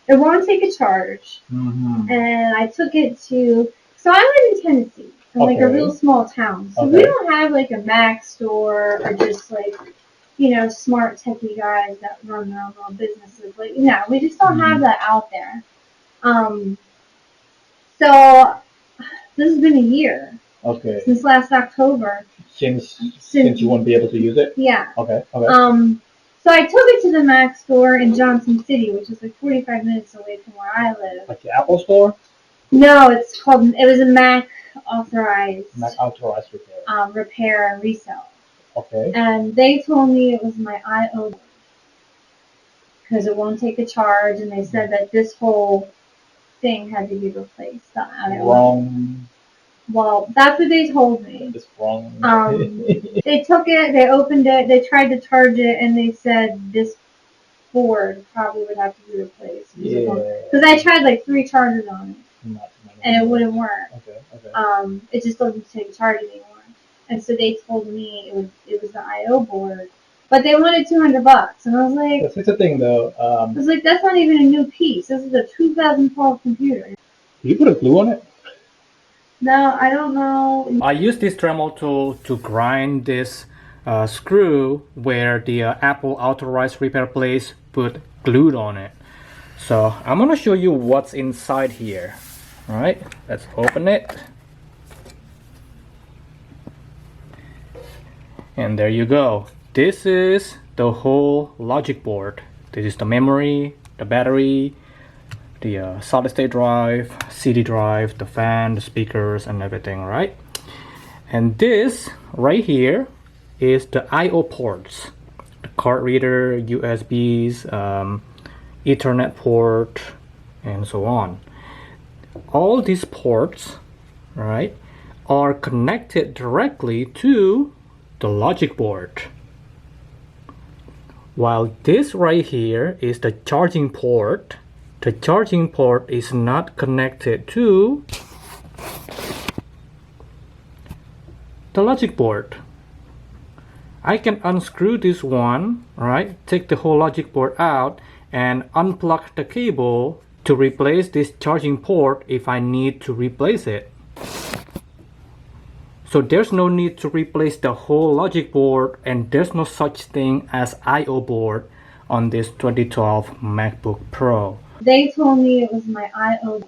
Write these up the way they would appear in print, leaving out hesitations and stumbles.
It won't take a charge. And I took it to, so I live in Tennessee, in like a real small town. So we don't have like a Mac store or just like, smart techie guys that run their own little businesses. Like, no, we just don't have that out there. So this has been a year. Okay. Since last October. Since you won't be able to use it? Yeah. Okay. So I took it to the Mac store in Johnson City, which is like 45 minutes away from where I live. Like the Apple store? No, it was a Mac Authorized Repair. Repair and resell. Okay. And they told me it was my IO because it won't take a charge, and they said that this whole thing had to be replaced. Wrong. Well, that's what they told me. It's wrong. They took it, they opened it, they tried to charge it, and they said this board probably would have to be replaced. Yeah. Because I tried like 3 charges on it, and it wouldn't work. Okay. It just doesn't take a charge anymore. And so they told me it was the IO board, but they wanted $200, and I was like, that's the thing though. I was like, that's not even a new piece. This is a 2012 computer. Did you put a glue on it? No, I don't know. I use this Dremel tool to grind this screw where the Apple Authorized Repair place put glued on it. So I'm gonna show you what's inside here. All right, let's open it. And there you go. This is the whole logic board. This is the memory, the battery, the solid state drive, CD drive, the fan, the speakers, and everything, right? And this right here is the I/O ports, the card reader, USBs, Ethernet port, and so on. All these ports, right, are connected directly to the logic board, while this right here is the charging port. The charging port is not connected to the logic board. I can unscrew this one, right? Take the whole logic board out and unplug the cable to replace this charging port if I need to replace it. So there's no need to replace the whole logic board, and there's no such thing as I/O board on this 2012 MacBook Pro. They told me it was my IO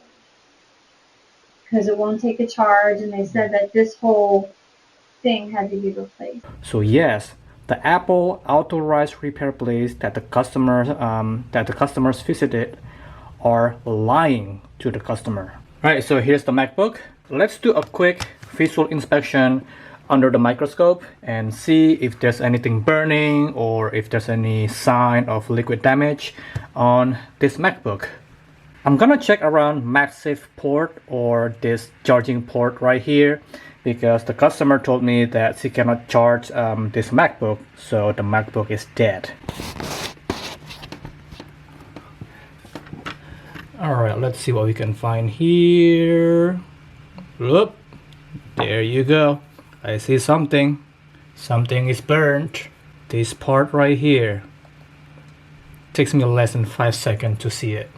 because it won't take a charge, and they said that this whole thing had to be replaced. So yes, the Apple Authorized Repair place that the customers visited are lying to the customer. All right, so here's the MacBook. Let's do a quick visual inspection under the microscope and see if there's anything burning or if there's any sign of liquid damage on this MacBook. I'm gonna check around MagSafe port or this charging port right here because the customer told me that she cannot charge this MacBook, so the MacBook is dead. Alright, let's see what we can find here. Whoop, there you go. I see something. Something is burnt. This part right here. Takes me less than 5 seconds to see it.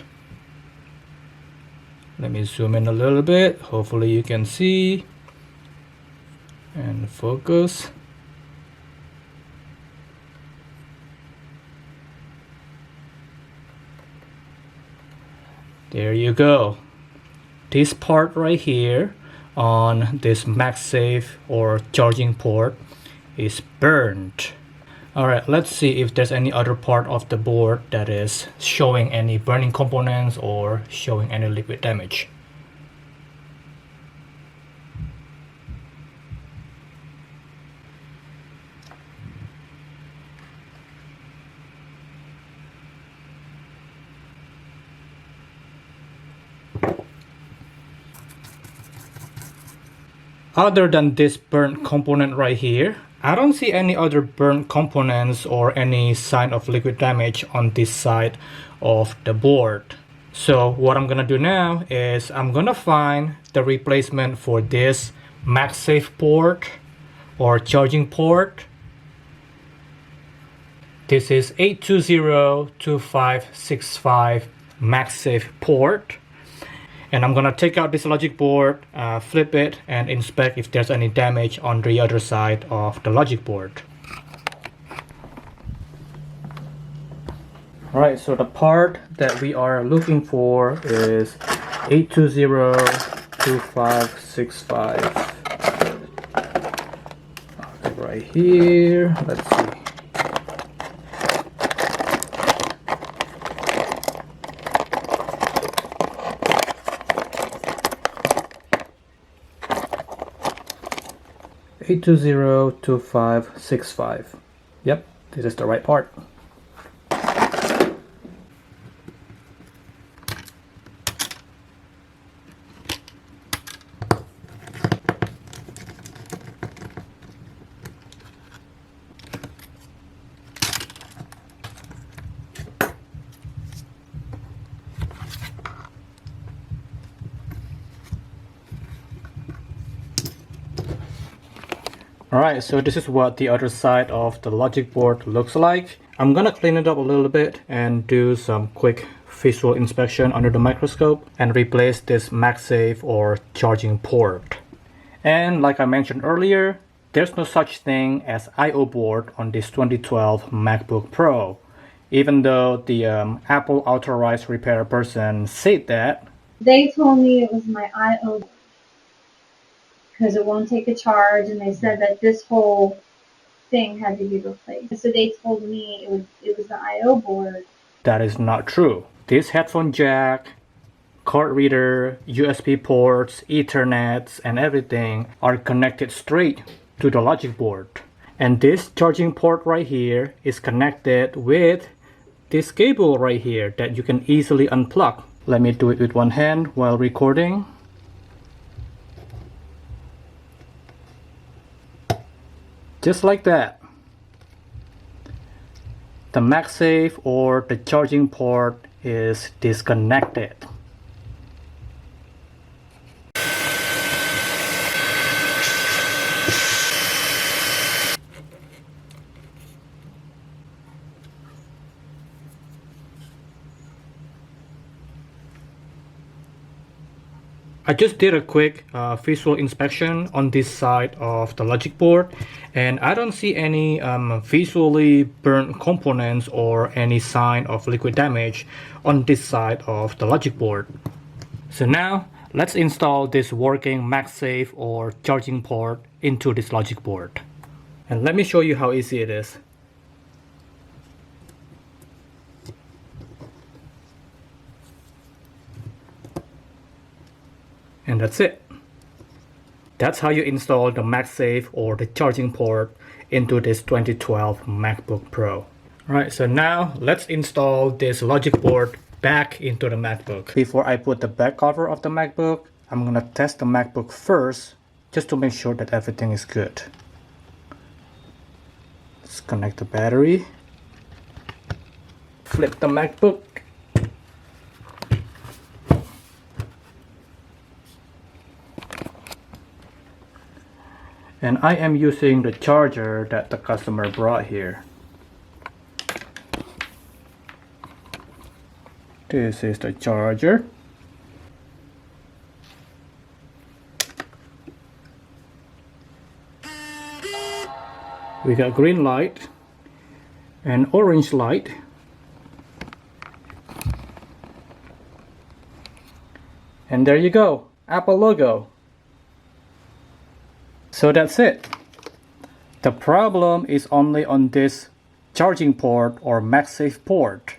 Let me zoom in a little bit. Hopefully you can see. And focus. There you go. This part right here on this MagSafe or charging port is burned. Alright, let's see if there's any other part of the board that is showing any burning components or showing any liquid damage. Other than this burnt component right here, I don't see any other burnt components or any sign of liquid damage on this side of the board. So what I'm gonna do now is I'm gonna find the replacement for this MagSafe port or charging port. This is 8202565 MagSafe port. And I'm gonna take out this logic board, flip it, and inspect if there's any damage on the other side of the logic board. Alright, so the part that we are looking for is 8202565. Okay, right here, let's see. $8202565. Yep, this is the right part. Alright, so this is what the other side of the logic board looks like. I'm gonna clean it up a little bit and do some quick visual inspection under the microscope and replace this MagSafe or charging port. And like I mentioned earlier, there's no such thing as I/O board on this 2012 MacBook Pro. Even though the Apple Authorized Repair Person said that. They told me it was my I/O board because it won't take a charge, and they said that this whole thing had to be replaced. So they told me it was the I/O board. That is not true. This headphone jack, card reader, USB ports, Ethernets, and everything are connected straight to the logic board. And this charging port right here is connected with this cable right here that you can easily unplug. Let me do it with one hand while recording. Just like that. The MagSafe or the charging port is disconnected. I just did a quick visual inspection on this side of the logic board, and I don't see any visually burnt components or any sign of liquid damage on this side of the logic board. So now let's install this working MagSafe or charging port into this logic board. And let me show you how easy it is. And that's it. That's how you install the MagSafe or the charging port into this 2012 MacBook Pro. Alright, so now let's install this logic board back into the MacBook. Before I put the back cover of the MacBook, I'm gonna test the MacBook first, just to make sure that everything is good. Let's connect the battery. Flip the MacBook. And I am using the charger that the customer brought here. This is the charger. We got green light and orange light. And there you go, Apple logo. So that's it. The problem is only on this charging port or MagSafe port.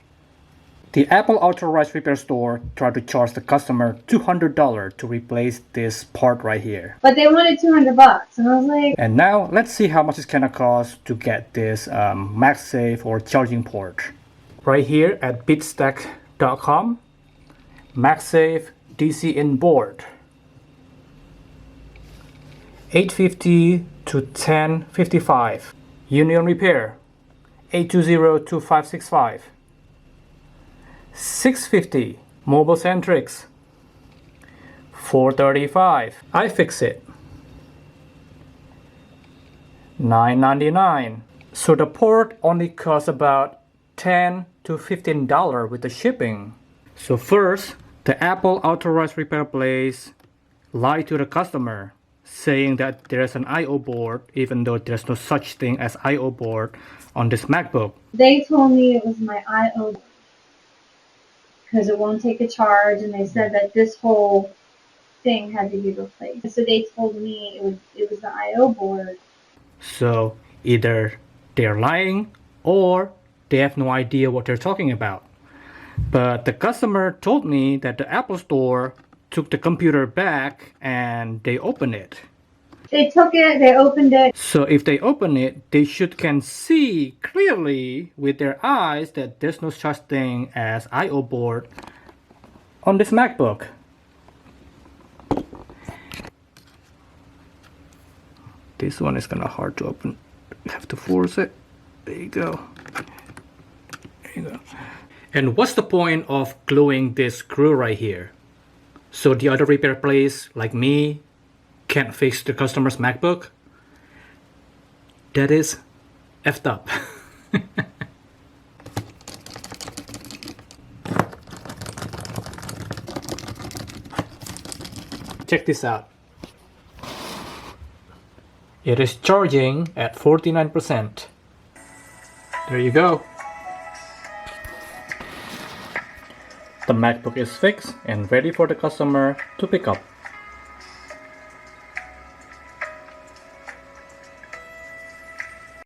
The Apple Authorized Repair Store tried to charge the customer $200 to replace this part right here. But they wanted $200, and I was like... And now let's see how much it's gonna cost to get this MagSafe or charging port. Right here at bitstack.com, MagSafe DC in board. $850 to $1055. Union Repair, $8202565. $650. Mobile Centrics, $435. iFixit, $9.99. So the port only costs about $10 to $15 with the shipping. So first, the Apple Authorized Repair place lied to the customer, saying that there's an I/O board, even though there's no such thing as I/O board on this MacBook. They told me it was my I/O because it won't take a charge, and they said that this whole thing had to be replaced. So they told me it was the I/O board. So either they're lying or they have no idea what they're talking about. But the customer told me that the Apple Store took the computer back and they opened it. They took it, they opened it. So if they open it, they can see clearly with their eyes that there's no such thing as I/O board on this MacBook. This one is kind of hard to open. You have to force it. There you go. There you go. And what's the point of gluing this screw right here? So the other repair place, like me, can't fix the customer's MacBook? That is effed up. Check this out. It is charging at 49%. There you go. The MacBook is fixed and ready for the customer to pick up.